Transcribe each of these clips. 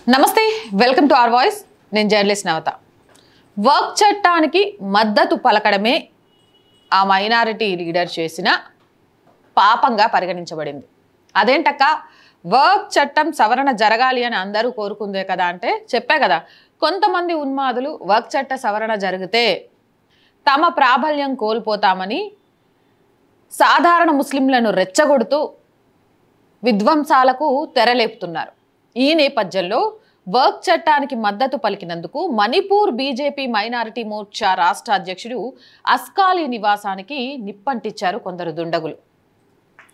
నమస్తే welcome to our voice నేను journalist నవత work చట్టానికి మద్దతు పలకడమే ఆ మైనారిటీ లీడర్ చేసిన పాపంగా పరిగణించబడింది అదేంటక్క వర్క్ చట్టం సవరణ జరగాలి అని అందరూ కోరుకుందే కదా అంటే చెప్పే కదా కొంతమంది ఉన్మాదులు వర్క్ చట్ట సవరణ జరిగితే తమ ప్రాబల్యం కోల్పోతామని సాధారణ ముస్లింలను రెచ్చగొడుతూ విధ్వంసాలకు తెరలేపుతున్నారు ఈ నేపథ్యంలో వర్క్ చట్టానికి మద్దతు పలికినందుకు మణిపూర్ బీజేపీ మైనారిటీ మోర్చా రాష్ట్ర అధ్యక్షుడు అస్కాలి నివాసానికి నిప్పంటించారు కొందరు దుండగులు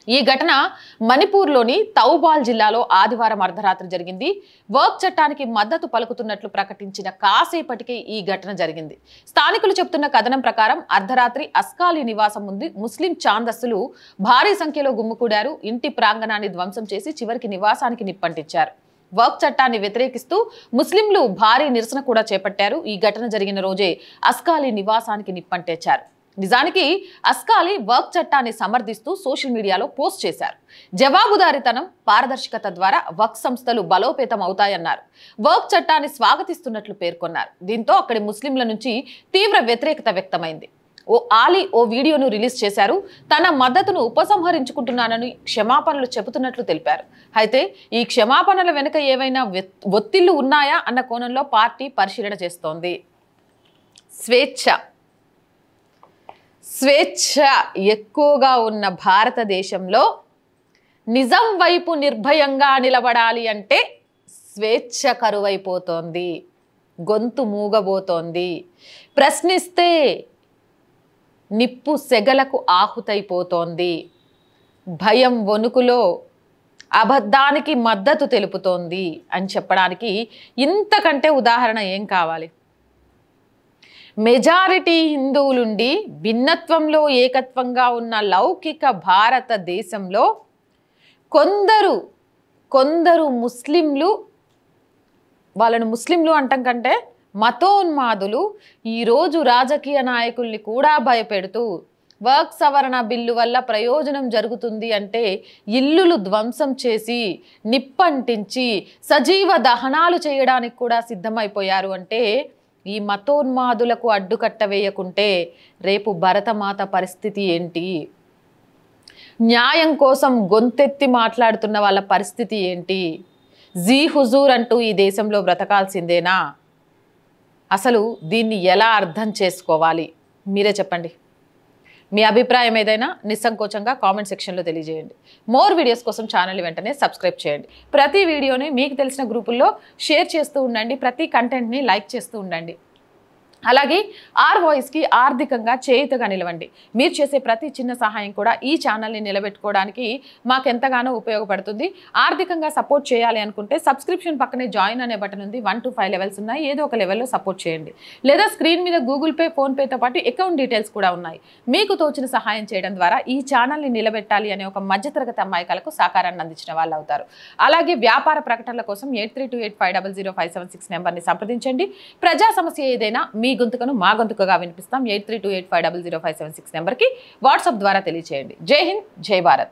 ఈ ఘటన మణిపూర్లోని తౌబాల్ జిల్లాలో ఆదివారం అర్ధరాత్రి జరిగింది వర్క్ చట్టానికి మద్దతు పలుకుతున్నట్లు ప్రకటించిన కాసేపటికే ఈ ఘటన జరిగింది స్థానికులు చెబుతున్న కథనం ప్రకారం అర్ధరాత్రి అస్కాలి నివాసం ముందు ముస్లిం ఛాందస్సులు భారీ సంఖ్యలో గుమ్ముకూడారు ఇంటి ప్రాంగణాన్ని ధ్వంసం చేసి చివరికి నివాసానికి నిప్పంటించారు వర్క్ చట్టాన్ని వ్యతిరేకిస్తూ ముస్లింలు భారీ నిరసన కూడా చేపట్టారు ఈ ఘటన జరిగిన రోజే అస్కాలి నివాసానికి నిప్పంటించారు నిజానికి అస్కాలి వర్క్ చట్టాన్ని సమర్థిస్తూ సోషల్ మీడియాలో పోస్ట్ చేశారు జవాబుదారీతనం పారదర్శకత ద్వారా వర్క్ సంస్థలు బలోపేతం అవుతాయన్నారు వర్క్ చట్టాన్ని స్వాగతిస్తున్నట్లు పేర్కొన్నారు దీంతో అక్కడి ముస్లింల నుంచి తీవ్ర వ్యతిరేకత వ్యక్తమైంది ఓ వీడియోను రిలీజ్ చేశారు తన మద్దతును ఉపసంహరించుకుంటున్నానని క్షమాపణలు చెబుతున్నట్లు తెలిపారు అయితే ఈ క్షమాపణల వెనుక ఏవైనా ఒత్తిళ్లు ఉన్నాయా అన్న కోణంలో పార్టీ పరిశీలన చేస్తోంది స్వేచ్ఛ ఎక్కువగా ఉన్న భారతదేశంలో నిజం వైపు నిర్భయంగా నిలబడాలి అంటే స్వేచ్ఛ కరువైపోతోంది గొంతు మూగబోతోంది ప్రశ్నిస్తే నిప్పు సెగలకు ఆహుతైపోతోంది భయం వణుకులో అబద్ధానికి మద్దతు తెలుపుతోంది అని చెప్పడానికి ఇంతకంటే ఉదాహరణ ఏం కావాలి మెజారిటీ హిందువులుండి భిన్నత్వంలో ఏకత్వంగా ఉన్న లౌకిక భారతదేశంలో కొందరు ముస్లింలు వాళ్ళను ముస్లింలు అంటం కంటే మతోన్మాదులు ఈరోజు రాజకీయ నాయకుల్ని కూడా భయపెడుతూ వర్క్ సవరణ బిల్లు వల్ల ప్రయోజనం జరుగుతుంది అంటే ఇల్లులు ధ్వంసం చేసి నిప్పంటించి సజీవ దహనాలు చేయడానికి కూడా సిద్ధమైపోయారు అంటే ఈ మతోన్మాదులకు అడ్డుకట్ట వేయకుంటే రేపు భరతమాత పరిస్థితి ఏంటి న్యాయం కోసం గొంతెత్తి మాట్లాడుతున్న వాళ్ళ పరిస్థితి ఏంటి జీ హుజూర్ అంటూ ఈ దేశంలో బ్రతకాల్సిందేనా అసలు దీన్ని ఎలా అర్థం చేసుకోవాలి మీరే చెప్పండి మీ అభిప్రాయం ఏదైనా నిస్సంకోచంగా కామెంట్ సెక్షన్లో తెలియజేయండి మోర్ వీడియోస్ కోసం ఛానల్ వెంటనే సబ్స్క్రైబ్ చేయండి ప్రతి వీడియోని మీకు తెలిసిన గ్రూపుల్లో షేర్ చేస్తూ ఉండండి ప్రతి కంటెంట్ని లైక్ చేస్తూ ఉండండి అలాగే ఆర్ వాయిస్కి ఆర్థికంగా చేయుతగా నిలవండి మీరు చేసే ప్రతి చిన్న సహాయం కూడా ఈ ఛానల్ని నిలబెట్టుకోవడానికి మాకు ఎంతగానో ఉపయోగపడుతుంది ఆర్థికంగా సపోర్ట్ చేయాలి అనుకుంటే సబ్స్క్రిప్షన్ పక్కనే జాయిన్ అనే బటన్ ఉంది 1 to 5 లెవెల్స్ ఉన్నాయి ఏదో ఒక లెవెల్లో సపోర్ట్ చేయండి లేదా స్క్రీన్ మీద గూగుల్ పే ఫోన్పేతో పాటు అకౌంట్ డీటెయిల్స్ కూడా ఉన్నాయి మీకు తోచిన సహాయం చేయడం ద్వారా ఈ ఛానల్ని నిలబెట్టాలి అనే ఒక మధ్యతరగతి అమ్మాయికలకు సహకారాన్ని అందించిన వాళ్ళు అవుతారు అలాగే వ్యాపార ప్రకటనల కోసం 8328500576 నెంబర్ని సంప్రదించండి ప్రజా సమస్య ఏదైనా మీ గొంతుకను మా గొంతుకగా వినిపిస్తాం 8328500576 నెంబర్కి వాట్సాప్ ద్వారా తెలియజేయండి జై హింద్ జై భారత్